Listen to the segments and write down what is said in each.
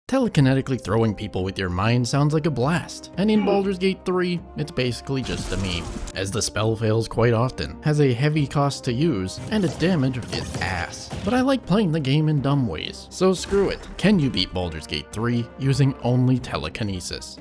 Telekinetically throwing people with your mind sounds like a blast, and in Baldur's Gate 3, it's basically just a meme, as the spell fails quite often, has a heavy cost to use, and its damage is ass. But I like playing the game in dumb ways, so screw it. Can you beat Baldur's Gate 3 using only telekinesis?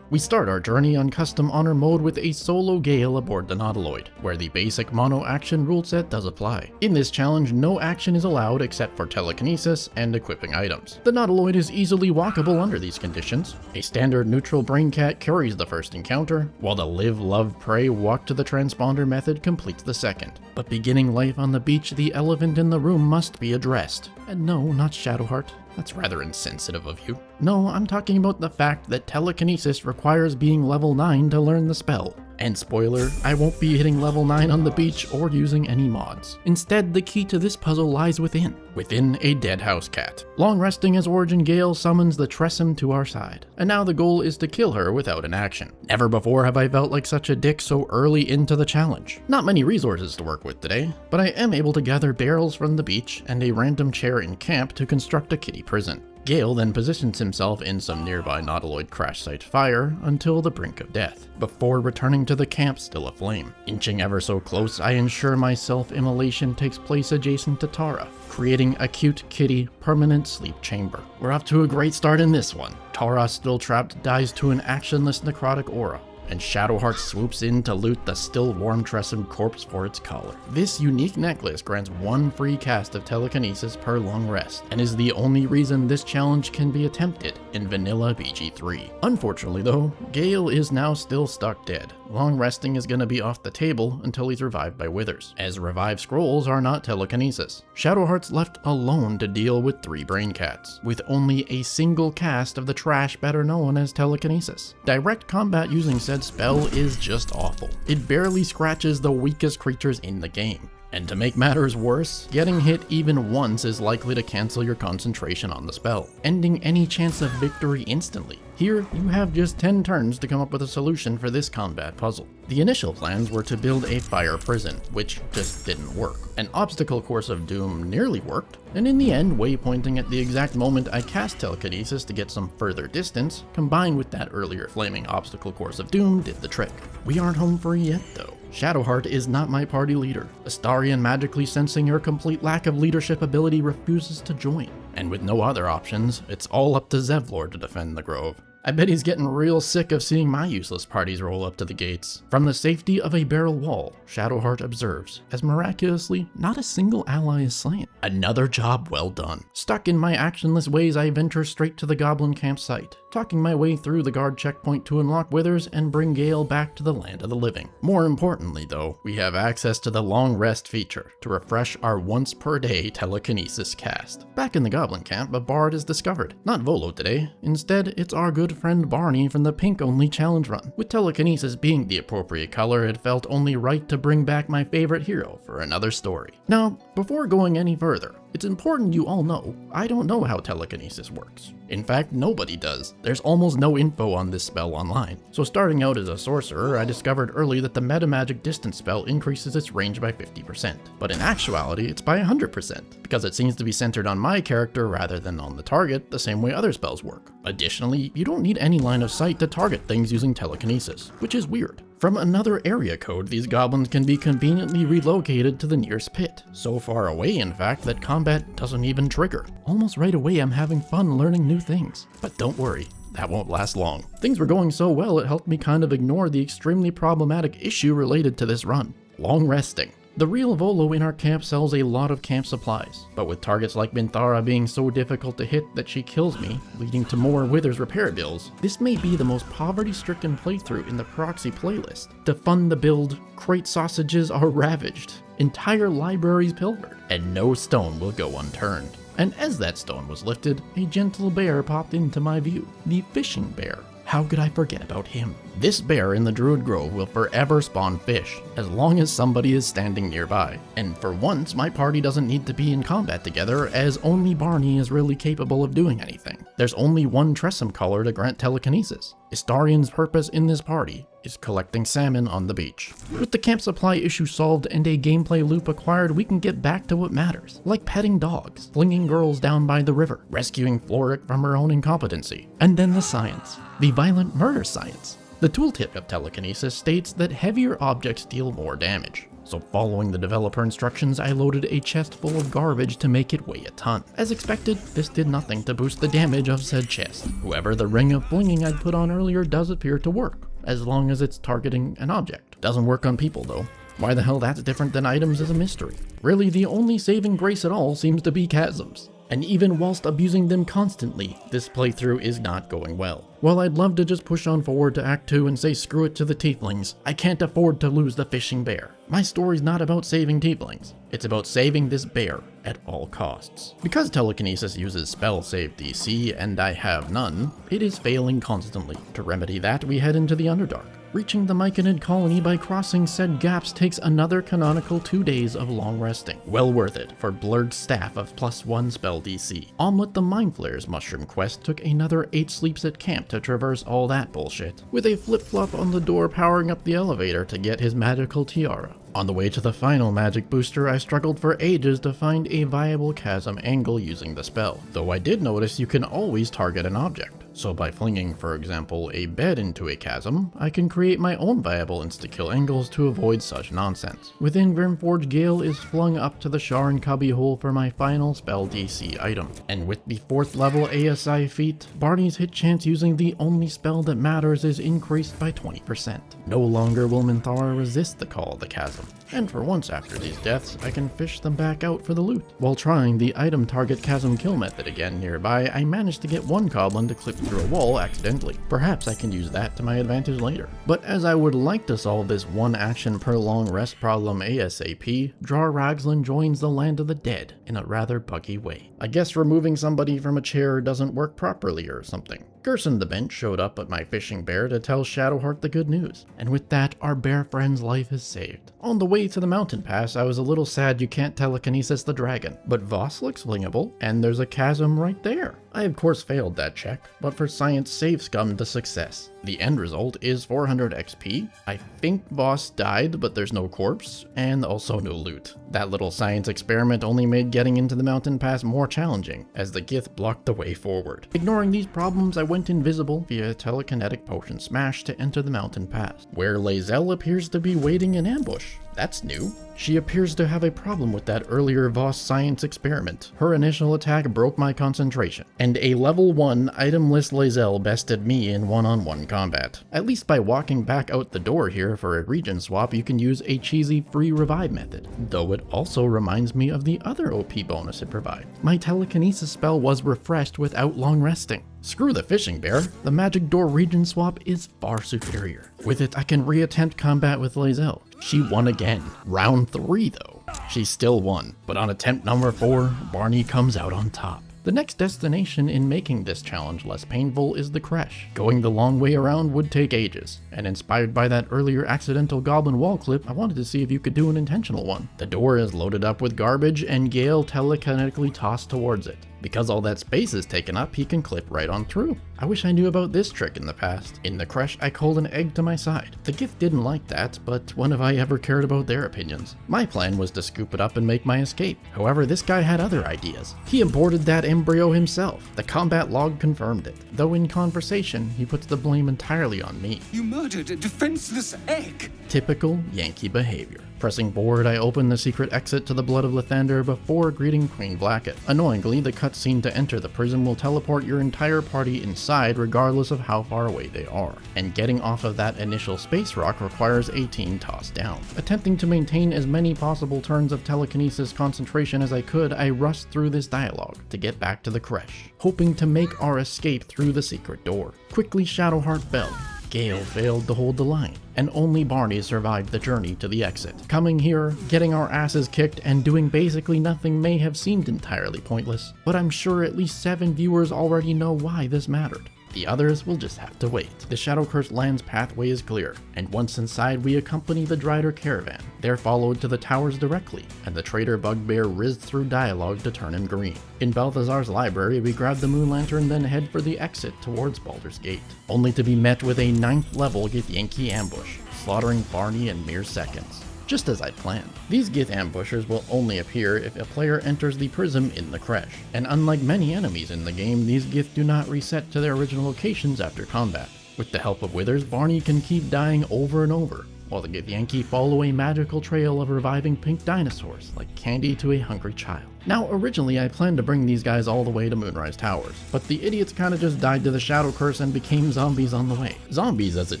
We start our journey on custom honor mode with a solo Gale aboard the Nautiloid, where the basic mono action rule set does apply. In this challenge, no action is allowed except for telekinesis and equipping items. The Nautiloid is easily walkable under these conditions. A standard neutral brain cat carries the first encounter, while the live, love, pray, walk to the transponder method completes the second. But beginning life on the beach, the elephant in the room must be addressed. And no, not Shadowheart. That's rather insensitive of you. No, I'm talking about the fact that telekinesis requires being level 9 to learn the spell. And spoiler, I won't be hitting level 9 on the beach or using any mods. Instead, the key to this puzzle lies within a dead house cat. Long resting as Origin Gale summons the Tressym to our side, and now the goal is to kill her without an action. Never before have I felt like such a dick so early into the challenge. Not many resources to work with today, but I am able to gather barrels from the beach and a random chair in camp to construct a kitty prison. Gale then positions himself in some nearby Nautiloid crash site fire until the brink of death, before returning to the camp still aflame. Inching ever so close, I ensure my self-immolation takes place adjacent to Tara, creating a cute kitty permanent sleep chamber. We're off to a great start in this one. Tara, still trapped, dies to an actionless necrotic aura, and Shadowheart swoops in to loot the still warm Tressym corpse for its collar. This unique necklace grants one free cast of telekinesis per long rest, and is the only reason this challenge can be attempted in vanilla BG3. Unfortunately though, Gale is now still stuck dead. Long resting is gonna be off the table until he's revived by withers, as revive scrolls are not telekinesis. Shadowheart's left alone to deal with 3 brain cats, with only a single cast of the trash better known as telekinesis. Direct combat using said spell is just awful. It barely scratches the weakest creatures in the game. And to make matters worse, getting hit even once is likely to cancel your concentration on the spell, ending any chance of victory instantly. Here, you have just 10 turns to come up with a solution for this combat puzzle. The initial plans were to build a fire prison, which just didn't work. An obstacle course of doom nearly worked, and in the end, waypointing at the exact moment I cast telekinesis to get some further distance, combined with that earlier flaming obstacle course of doom, did the trick. We aren't home free yet though. Shadowheart is not my party leader. Astarion, magically sensing her complete lack of leadership ability, refuses to join. And with no other options, it's all up to Zevlor to defend the grove. I bet he's getting real sick of seeing my useless parties roll up to the gates. From the safety of a barrel wall, Shadowheart observes, as miraculously, not a single ally is slain. Another job well done. Stuck in my actionless ways, I venture straight to the goblin campsite, talking my way through the guard checkpoint to unlock withers and bring Gale back to the land of the living. More importantly though, we have access to the long rest feature to refresh our once per day telekinesis cast. Back in the goblin camp, a bard is discovered. Not Volo today, instead it's our good friend Barney from the pink only challenge run. With telekinesis being the appropriate color, it felt only right to bring back my favorite hero for another story. Now, before going any further, it's important you all know, I don't know how telekinesis works. In fact, nobody does. There's almost no info on this spell online. So starting out as a sorcerer, I discovered early that the metamagic distance spell increases its range by 50%. But in actuality, it's by 100%, because it seems to be centered on my character rather than on the target, the same way other spells work. Additionally, you don't need any line of sight to target things using telekinesis, which is weird. From another area code, these goblins can be conveniently relocated to the nearest pit. So far away, in fact, that combat doesn't even trigger. Almost right away, I'm having fun learning new things. But don't worry, that won't last long. Things were going so well, it helped me kind of ignore the extremely problematic issue related to this run: long resting. The real Volo in our camp sells a lot of camp supplies, but with targets like Minthara being so difficult to hit that she kills me, leading to more Withers repair bills, this may be the most poverty-stricken playthrough in the proxy playlist. To fund the build, crate sausages are ravaged, entire libraries pilfered, and no stone will go unturned. And as that stone was lifted, a gentle bear popped into my view. The fishing bear. How could I forget about him? This bear in the Druid Grove will forever spawn fish, as long as somebody is standing nearby. And for once, my party doesn't need to be in combat together, as only Barney is really capable of doing anything. There's only one Tressum color to grant telekinesis. Istarian's purpose in this party is collecting salmon on the beach. With the camp supply issue solved and a gameplay loop acquired, we can get back to what matters, like petting dogs, flinging girls down by the river, rescuing Floric from her own incompetency, and then the science, the violent murder science. The tooltip of telekinesis states that heavier objects deal more damage. So following the developer instructions, I loaded a chest full of garbage to make it weigh a ton. As expected, this did nothing to boost the damage of said chest. However, the ring of flinging I'd put on earlier does appear to work, as long as it's targeting an object. Doesn't work on people though. Why the hell that's different than items is a mystery. Really, the only saving grace at all seems to be chasms. And even whilst abusing them constantly, this playthrough is not going well. While I'd love to just push on forward to Act 2 and say screw it to the tieflings, I can't afford to lose the fishing bear. My story's not about saving tieflings, it's about saving this bear at all costs. Because telekinesis uses spell save DC and I have none, it is failing constantly. To remedy that, we head into the Underdark. Reaching the Myconid colony by crossing said gaps takes another canonical 2 days of long resting. Well worth it for Blurred Staff of +1 spell DC. Omelette the Mind Flayer's mushroom quest took another 8 sleeps at camp to traverse all that bullshit, with a flip-flop on the door powering up the elevator to get his magical tiara. On the way to the final magic booster, I struggled for ages to find a viable chasm angle using the spell, though I did notice you can always target an object. So by flinging, for example, a bed into a chasm, I can create my own viable insta-kill angles to avoid such nonsense. Within Grimforge, Gale is flung up to the Sharon cubbyhole for my final spell DC item. And with the 4th level ASI feat, Barney's hit chance using the only spell that matters is increased by 20%. No longer will Minthara resist the call of the chasm. And for once after these deaths, I can fish them back out for the loot. While trying the item target chasm kill method again nearby, I managed to get one goblin to clip through a wall accidentally. Perhaps I can use that to my advantage later. But as I would like to solve this one action per long rest problem ASAP, Drar Ragzlin joins the land of the dead in a rather buggy way. I guess removing somebody from a chair doesn't work properly or something. Gerson the Bench showed up at my fishing bear to tell Shadowheart the good news, and with that, our bear friend's life is saved. On the way to the mountain pass, I was a little sad you can't telekinesis the dragon, but Voss looks flingable, and there's a chasm right there. I of course failed that check, but for science save scum to success. The end result is 400 XP. I think Voss died, but there's no corpse, and also no loot. That little science experiment only made getting into the mountain pass more challenging, as the Gith blocked the way forward. Ignoring these problems, I went invisible via telekinetic potion smash to enter the mountain pass, where Lae'zel appears to be waiting in ambush. That's new. She appears to have a problem with that earlier Voss science experiment. Her initial attack broke my concentration, and a level 1 itemless Lae'zel bested me in one-on-one combat. At least by walking back out the door here for a region swap, you can use a cheesy free revive method, though it also reminds me of the other OP bonus it provides. My telekinesis spell was refreshed without long resting. Screw the fishing bear, the magic door region swap is far superior. With it, I can reattempt combat with Lae'zel. She won again. Round 3 though. She still won, but on attempt number 4, Barney comes out on top. The next destination in making this challenge less painful is the creche. Going the long way around would take ages, and inspired by that earlier accidental goblin wall clip, I wanted to see if you could do an intentional one. The door is loaded up with garbage, and Gale telekinetically tossed towards it. Because all that space is taken up, he can clip right on through. I wish I knew about this trick in the past. In the creche, I called an egg to my side. The Gith didn't like that, but when have I ever cared about their opinions? My plan was to scoop it up and make my escape. However, this guy had other ideas. He aborted that embryo himself. The combat log confirmed it, though in conversation, he puts the blame entirely on me. You murdered a defenseless egg! Typical Yankee behavior. Pressing forward, I open the secret exit to the Blood of Lathander before greeting Queen Blackett. Annoyingly, the cutscene to enter the prison will teleport your entire party inside regardless of how far away they are, and getting off of that initial space rock requires a team toss down. Attempting to maintain as many possible turns of telekinesis concentration as I could, I rushed through this dialogue to get back to the creche, hoping to make our escape through the secret door. Quickly Shadowheart fell. Gale failed to hold the line, and only Barney survived the journey to the exit. Coming here, getting our asses kicked, and doing basically nothing may have seemed entirely pointless, but I'm sure at least 7 viewers already know why this mattered. The others will just have to wait. The Shadow-Cursed Land's pathway is clear, and once inside we accompany the Drider caravan. They're followed to the towers directly, and the traitor bugbear rizzed through dialogue to turn him green. In Balthazar's library, we grab the moon lantern, then head for the exit towards Baldur's Gate, only to be met with a 9th level Githyanki ambush, slaughtering Barney in mere seconds. Just as I'd planned. These Gith ambushers will only appear if a player enters the prism in the creche, and unlike many enemies in the game, these Gith do not reset to their original locations after combat. With the help of Withers, Barney can keep dying over and over, while the Githyanki follow a magical trail of reviving pink dinosaurs like candy to a hungry child. Now, originally I planned to bring these guys all the way to Moonrise Towers, but the idiots kinda just died to the Shadow Curse and became zombies on the way. Zombies, as it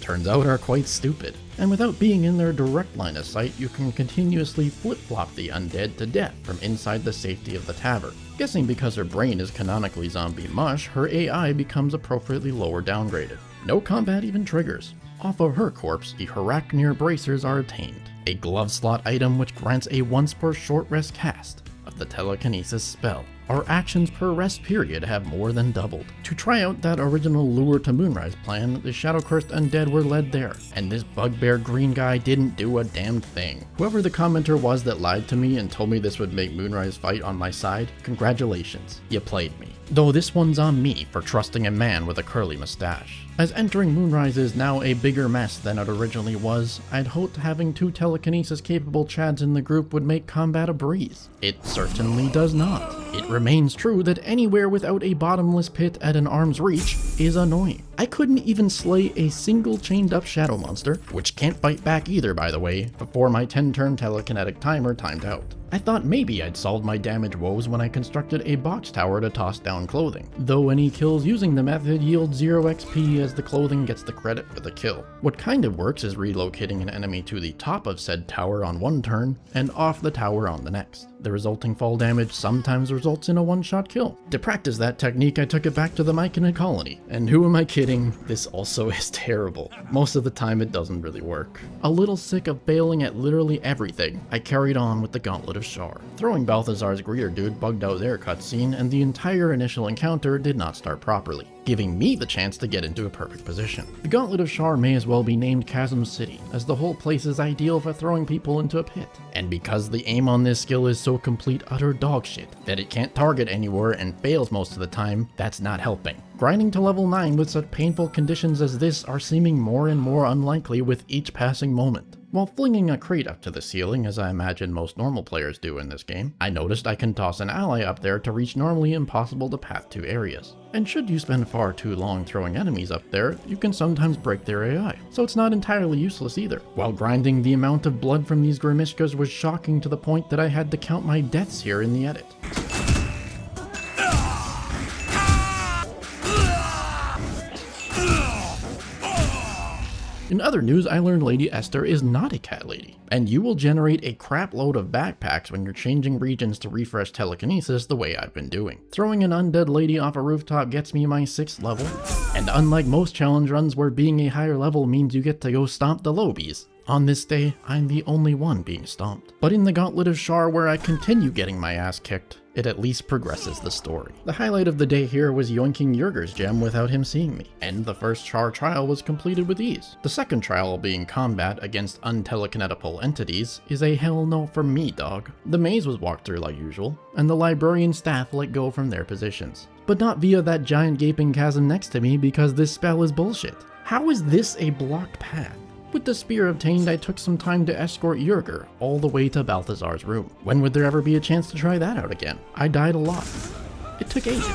turns out, are quite stupid, and without being in their direct line of sight, you can continuously flip-flop the undead to death from inside the safety of the tavern. Guessing because her brain is canonically zombie mush, her AI becomes appropriately lower downgraded. No combat even triggers. Off of her corpse, the Haraknir bracers are attained, a glove slot item which grants a once per short rest cast of the telekinesis spell. Our actions per rest period have more than doubled. To try out that original lure to Moonrise plan, the Shadow-Cursed undead were led there, and this bugbear green guy didn't do a damn thing. Whoever the commenter was that lied to me and told me this would make Moonrise fight on my side, congratulations, you played me. Though this one's on me for trusting a man with a curly mustache. As entering Moonrise is now a bigger mess than it originally was, I'd hoped having 2 telekinesis-capable chads in the group would make combat a breeze. It certainly does not. It remains true that anywhere without a bottomless pit at an arm's reach is annoying. I couldn't even slay a single chained-up shadow monster, which can't fight back either by the way, before my 10-turn telekinetic timer timed out. I thought maybe I'd solved my damage woes when I constructed a box tower to toss down clothing, though any kills using the method yield 0 XP as the clothing gets the credit for the kill. What kind of works is relocating an enemy to the top of said tower on one turn, and off the tower on the next. The resulting fall damage sometimes results in a one-shot kill. To practice that technique, I took it back to the Myconid colony, and who am I kidding, this also is terrible. Most of the time it doesn't really work. A little sick of failing at literally everything, I carried on with the Gauntlet of Shar. Throwing Balthazar's greeter dude bugged out their cutscene, and the entire initial encounter did not start properly, giving me the chance to get into a perfect position. The Gauntlet of Shar may as well be named Chasm City, as the whole place is ideal for throwing people into a pit. And because the aim on this skill is so complete utter dogshit that it can't target anywhere and fails most of the time, that's not helping. Grinding to level 9 with such painful conditions as this are seeming more and more unlikely with each passing moment. While flinging a crate up to the ceiling, as I imagine most normal players do in this game, I noticed I can toss an ally up there to reach normally impossible to path to areas. And should you spend far too long throwing enemies up there, you can sometimes break their AI, so it's not entirely useless either. While grinding, the amount of blood from these Grimishkas was shocking to the point that I had to count my deaths here in the edit. In other news, I learned Lady Esther is not a cat lady, and you will generate a crap load of backpacks when you're changing regions to refresh telekinesis the way I've been doing. Throwing an undead lady off a rooftop gets me my 6th level, and unlike most challenge runs where being a higher level means you get to go stomp the lobies, on this day, I'm the only one being stomped. But in the Gauntlet of Shar, where I continue getting my ass kicked, it at least progresses the story. The highlight of the day here was yoinking Yurger's gem without him seeing me, and the first Shar trial was completed with ease. The second trial, being combat against untelekinetical entities, is a hell no for me, dog. The maze was walked through like usual, and the librarian staff let go from their positions. But not via that giant gaping chasm next to me, because this spell is bullshit. How is this a blocked path? With the spear obtained, I took some time to escort Yurger all the way to Balthazar's room. When would there ever be a chance to try that out again? I died a lot. It took ages.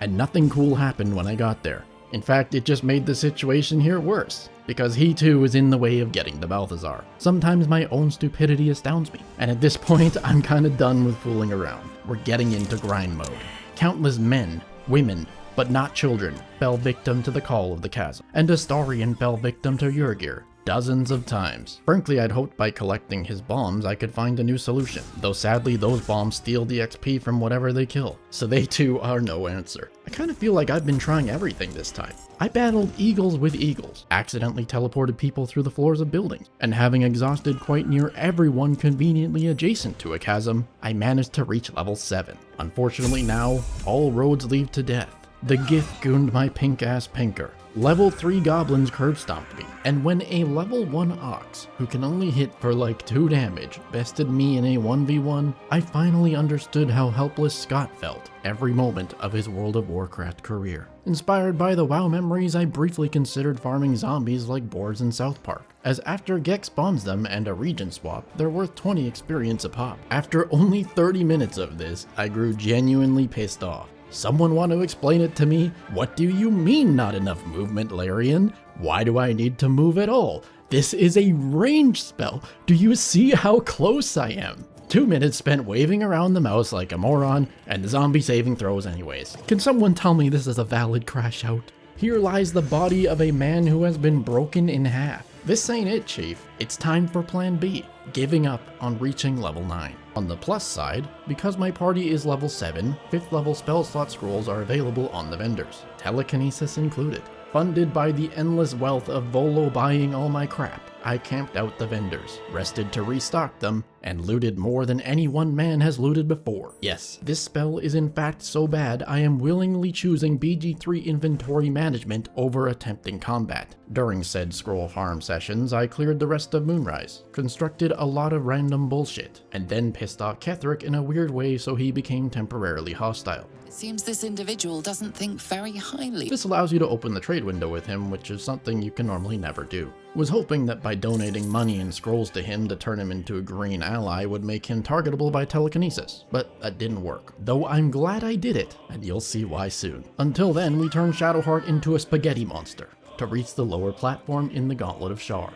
And nothing cool happened when I got there. In fact, it just made the situation here worse, because he too is in the way of getting to Balthazar. Sometimes my own stupidity astounds me, and at this point, I'm kinda done with fooling around. We're getting into grind mode. Countless men, women, but not children, fell victim to the call of the chasm, and Astarion fell victim to Yurgir. Dozens of times. Frankly, I'd hoped by collecting his bombs I could find a new solution, though sadly those bombs steal the XP from whatever they kill, so they too are no answer. I kinda feel like I've been trying everything this time. I battled eagles with eagles, accidentally teleported people through the floors of buildings, and having exhausted quite near everyone conveniently adjacent to a chasm, I managed to reach level 7. Unfortunately now, all roads lead to death. The Gith gooned my pink ass pinker. Level 3 goblins curb stomped me, and when a level 1 ox, who can only hit for like 2 damage, bested me in a 1v1, I finally understood how helpless Scott felt every moment of his World of Warcraft career. Inspired by the WoW memories, I briefly considered farming zombies like boars in South Park, as after Gex spawns them and a region swap, they're worth 20 experience a pop. After only 30 minutes of this, I grew genuinely pissed off. Someone want to explain it to me? What do you mean not enough movement, Larian? Why do I need to move at all? This is a range spell. Do you see how close I am? 2 minutes spent waving around the mouse like a moron, and the zombie saving throws anyways. Can someone tell me this is a valid crash out? Here lies the body of a man who has been broken in half. This ain't it, Chief. It's time for Plan B, giving up on reaching level 9. On the plus side, because my party is level 7, 5th level spell slot scrolls are available on the vendors, telekinesis included. Funded by the endless wealth of Volo buying all my crap, I camped out the vendors, rested to restock them, and looted more than any one man has looted before. Yes, this spell is in fact so bad I am willingly choosing BG3 inventory management over attempting combat. During said scroll farm sessions, I cleared the rest of Moonrise, constructed a lot of random bullshit, and then pissed off Ketheric in a weird way so he became temporarily hostile. It seems this individual doesn't think very highly. This allows you to open the trade window with him, which is something you can normally never do. Was hoping that by donating money and scrolls to him to turn him into a green ally would make him targetable by telekinesis, but that didn't work. Though I'm glad I did it, and you'll see why soon. Until then, we turn Shadowheart into a spaghetti monster to reach the lower platform in the Gauntlet of Shar.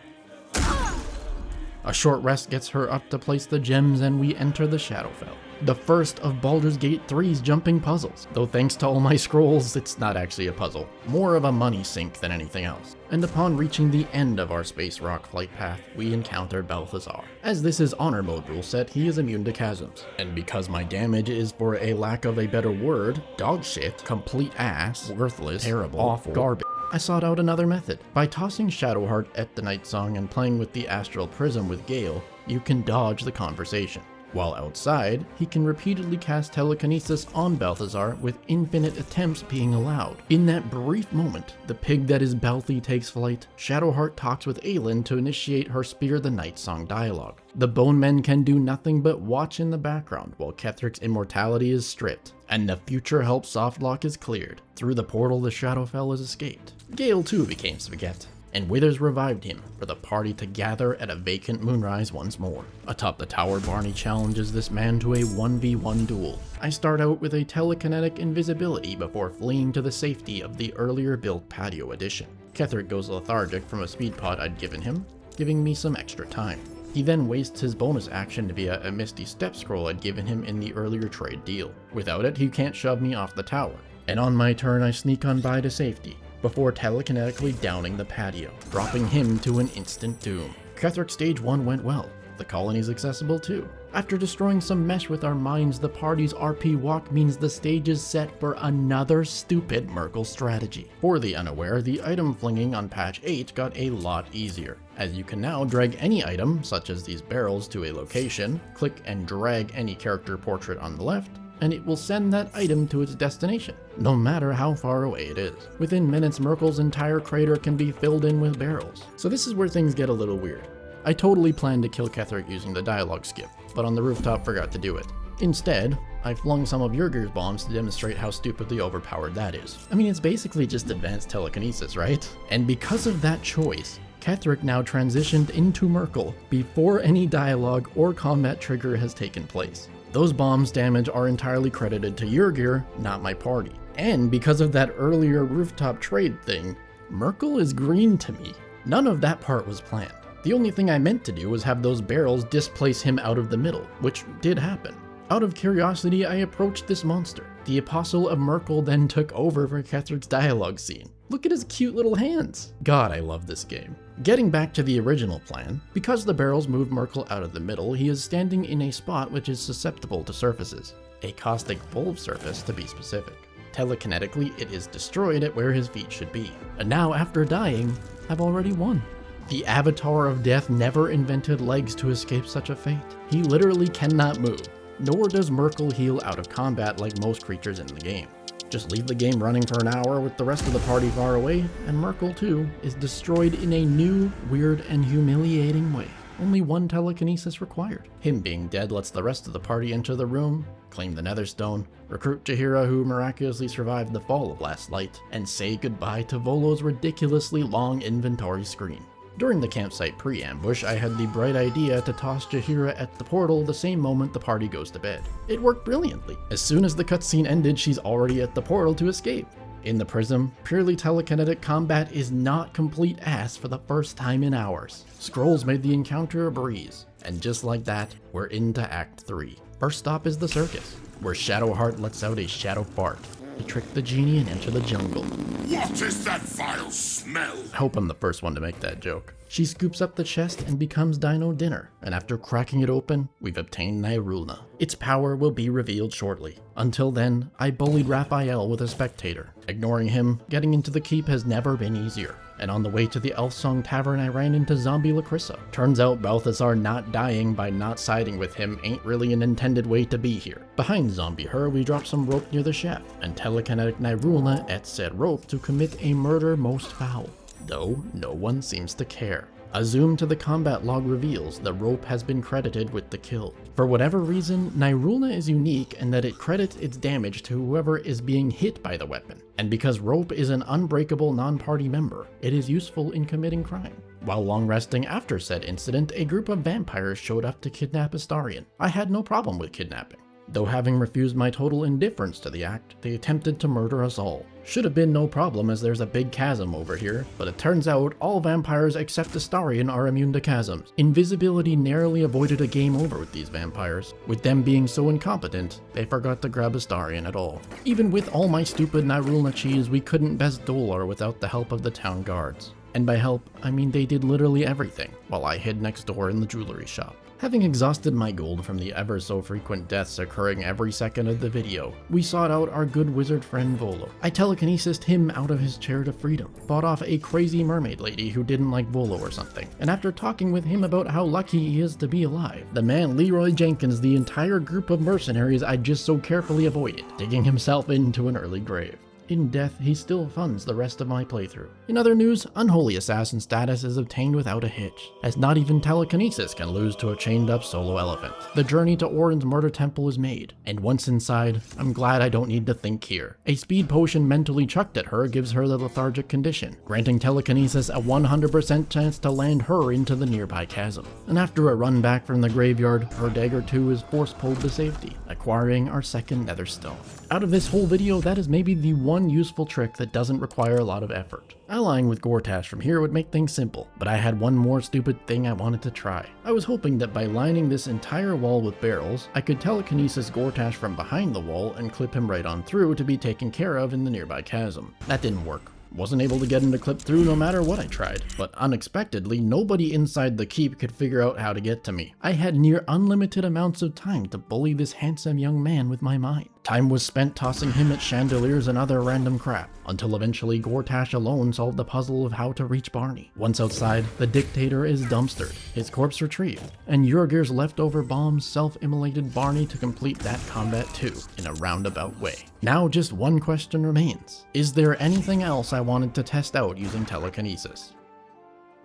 A short rest gets her up to place the gems and we enter the Shadowfell. The first of Baldur's Gate 3's jumping puzzles, though thanks to all my scrolls, it's not actually a puzzle. More of a money sink than anything else. And upon reaching the end of our space rock flight path, we encounter Balthazar. As this is honor mode rule set, he is immune to chasms. And because my damage is, for a lack of a better word, dog shit, complete ass, worthless, terrible, awful, garbage, I sought out another method. By tossing Shadowheart at the Night Song and playing with the Astral Prism with Gale, you can dodge the conversation. While outside, he can repeatedly cast telekinesis on Balthazar with infinite attempts being allowed. In that brief moment, the pig that is Balthy takes flight, Shadowheart talks with Aelin to initiate her Spear the Night Song dialogue. The Bone Men can do nothing but watch in the background while Kethric's immortality is stripped, and the future help softlock is cleared. Through the portal, the Shadowfell is escaped. Gale too became Spaghetti, and Withers revived him for the party to gather at a vacant Moonrise once more. Atop the tower, Barney challenges this man to a 1v1 duel. I start out with a telekinetic invisibility before fleeing to the safety of the earlier built patio addition. Ketheric goes lethargic from a speed pod I'd given him, giving me some extra time. He then wastes his bonus action via a Misty Step scroll I'd given him in the earlier trade deal. Without it, he can't shove me off the tower. And on my turn, I sneak on by to safety, before telekinetically downing the patio, dropping him to an instant doom. Ketheric stage 1 went well. The colony's accessible too. After destroying some mesh with our minds, the party's RP walk means the stage is set for another stupid Merkle strategy. For the unaware, the item flinging on patch 8 got a lot easier, as you can now drag any item, such as these barrels, to a location, click and drag any character portrait on the left, and it will send that item to its destination, no matter how far away it is. Within minutes, Merkle's entire crater can be filled in with barrels. So this is where things get a little weird. I totally planned to kill Ketheric using the dialogue skip, but on the rooftop forgot to do it. Instead, I flung some of Yurgir's bombs to demonstrate how stupidly overpowered that is. I mean, it's basically just advanced telekinesis, right? And because of that choice, Ketheric now transitioned into Merkle before any dialogue or combat trigger has taken place. Those bombs' damage are entirely credited to Yurgir, not my party. And because of that earlier rooftop trade thing, Merkle is green to me. None of that part was planned. The only thing I meant to do was have those barrels displace him out of the middle, which did happen. Out of curiosity, I approached this monster. The Apostle of Merkle then took over for Ketheric's dialogue scene. Look at his cute little hands. God, I love this game. Getting back to the original plan, because the barrels move Merkle out of the middle, he is standing in a spot which is susceptible to surfaces. A caustic bulb surface, to be specific. Telekinetically, it is destroyed at where his feet should be. And now, after dying, I've already won. The Avatar of Death never invented legs to escape such a fate. He literally cannot move, nor does Merkle heal out of combat like most creatures in the game. Just leave the game running for an hour with the rest of the party far away, and Merkel too is destroyed in a new, weird, and humiliating way. Only one telekinesis required. Him being dead lets the rest of the party enter the room, claim the Netherstone, recruit Jaheira, who miraculously survived the fall of Last Light, and say goodbye to Volo's ridiculously long inventory screen. During the campsite pre-ambush, I had the bright idea to toss Jaheira at the portal the same moment the party goes to bed. It worked brilliantly. As soon as the cutscene ended, she's already at the portal to escape. In the prism, purely telekinetic combat is not complete ass for the first time in hours. Scrolls made the encounter a breeze, and just like that, we're into Act 3. First stop is the circus, where Shadowheart lets out a shadow fart to trick the genie and enter the jungle. What is that vile smell? I hope I'm the first one to make that joke. She scoops up the chest and becomes Dino Dinner, and after cracking it open, we've obtained Nirulna. Its power will be revealed shortly. Until then, I bullied Raphael with a spectator. Ignoring him, getting into the keep has never been easier. And on the way to the Elfsong Tavern, I ran into Zombie Lacrissa. Turns out Balthazar not dying by not siding with him ain't really an intended way to be here. Behind Zombie Her, we drop some rope near the chef, and telekinetic Nirulna at said rope to commit a murder most foul. Though no one seems to care. A zoom to the combat log reveals the rope has been credited with the kill. For whatever reason, Nirulna is unique in that it credits its damage to whoever is being hit by the weapon. And because rope is an unbreakable non-party member, it is useful in committing crime. While long resting after said incident, a group of vampires showed up to kidnap Astarion. I had no problem with kidnapping. Though having refused my total indifference to the act, they attempted to murder us all. Should have been no problem as there's a big chasm over here, but it turns out all vampires except Astarion are immune to chasms. Invisibility narrowly avoided a game over with these vampires. With them being so incompetent, they forgot to grab Astarion at all. Even with all my stupid Nirulna cheese, we couldn't best Dolor without the help of the town guards. And by help, I mean they did literally everything, while I hid next door in the jewelry shop. Having exhausted my gold from the ever so frequent deaths occurring every second of the video, we sought out our good wizard friend Volo. I telekinesised him out of his chair to freedom, fought off a crazy mermaid lady who didn't like Volo or something, and after talking with him about how lucky he is to be alive, the man Leroy Jenkins the entire group of mercenaries I just so carefully avoided, digging himself into an early grave. In death, he still funds the rest of my playthrough. In other news, Unholy Assassin status is obtained without a hitch, as not even telekinesis can lose to a chained-up solo elephant. The journey to Orin's murder temple is made, and once inside, I'm glad I don't need to think here. A speed potion mentally chucked at her gives her the lethargic condition, granting telekinesis a 100% chance to land her into the nearby chasm. And after a run back from the graveyard, her dagger 2 is force-pulled to safety, acquiring our second nether stone. Out of this whole video, that is maybe the one useful trick that doesn't require a lot of effort. Allying with Gortash from here would make things simple, but I had one more stupid thing I wanted to try. I was hoping that by lining this entire wall with barrels, I could telekinesis Gortash from behind the wall and clip him right on through to be taken care of in the nearby chasm. That didn't work. Wasn't able to get him to clip through no matter what I tried, but unexpectedly, nobody inside the keep could figure out how to get to me. I had near unlimited amounts of time to bully this handsome young man with my mind. Time was spent tossing him at chandeliers and other random crap, until eventually Gortash alone solved the puzzle of how to reach Barney. Once outside, the dictator is dumpstered, his corpse retrieved, and Jurgir's leftover bombs self-immolated Barney to complete that combat too, in a roundabout way. Now just one question remains. Is there anything else I wanted to test out using telekinesis?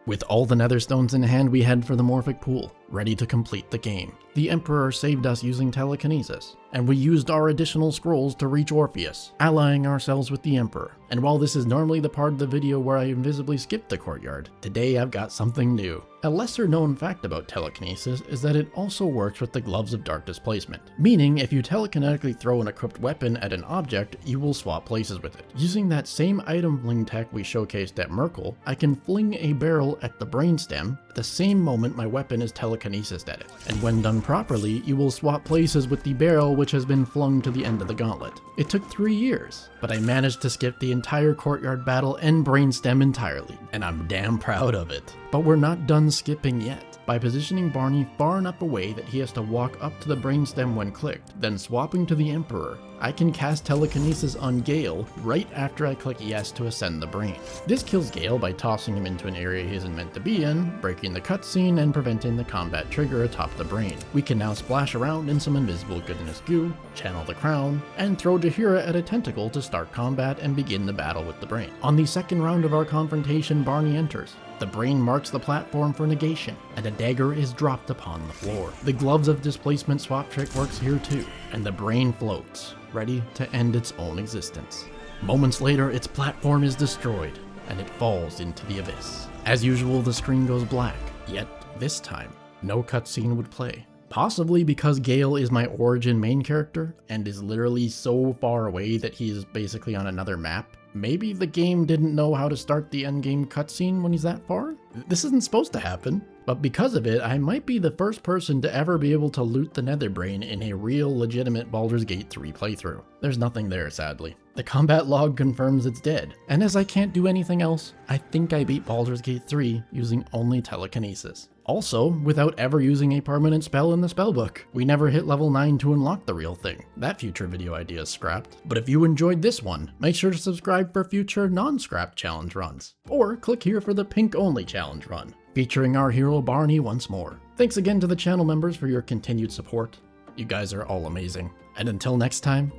With all the netherstones in hand, we head for the Morphic Pool, ready to complete the game. The Emperor saved us using telekinesis, and we used our additional scrolls to reach Orpheus, allying ourselves with the Emperor. And while this is normally the part of the video where I invisibly skip the courtyard, today I've got something new. A lesser known fact about telekinesis is that it also works with the Gloves of Dark Displacement, meaning if you telekinetically throw an equipped weapon at an object, you will swap places with it. Using that same item fling tech we showcased at Merkel, I can fling a barrel at the brainstem at the same moment my weapon is telekinesis at it, and when done properly, you will swap places with the barrel which has been flung to the end of the gauntlet. It took 3 years, but I managed to skip the entire courtyard battle and brainstem entirely, and I'm damn proud of it. But we're not done skipping yet. By positioning Barney far enough away that he has to walk up to the brainstem when clicked, then swapping to the Emperor, I can cast Telekinesis on Gale right after I click yes to ascend the brain. This kills Gale by tossing him into an area he isn't meant to be in, breaking the cutscene, and preventing the combat trigger atop the brain. We can now splash around in some invisible goodness goo, channel the crown, and throw Jahira at a tentacle to start combat and begin the battle with the brain. On the second round of our confrontation, Barney enters. The brain marks the platform for negation, and a dagger is dropped upon the floor. The gloves of displacement swap trick works here too, and the brain floats, ready to end its own existence. Moments later, its platform is destroyed, and it falls into the abyss. As usual, the screen goes black, yet this time, no cutscene would play. Possibly because Gale is my origin main character, and is literally so far away that he is basically on another map. Maybe the game didn't know how to start the endgame cutscene when he's that far? This isn't supposed to happen, but because of it, I might be the first person to ever be able to loot the Netherbrain in a real legitimate Baldur's Gate 3 playthrough. There's nothing there, sadly. The combat log confirms it's dead, and as I can't do anything else, I think I beat Baldur's Gate 3 using only telekinesis. Also, without ever using a permanent spell in the spellbook. We never hit level 9 to unlock the real thing. That future video idea is scrapped. But if you enjoyed this one, make sure to subscribe for future non-scrapped challenge runs. Or click here for the pink-only challenge run, featuring our hero Barney once more. Thanks again to the channel members for your continued support. You guys are all amazing. And until next time,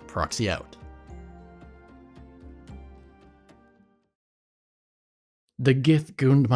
Proxy out. The Gith Gund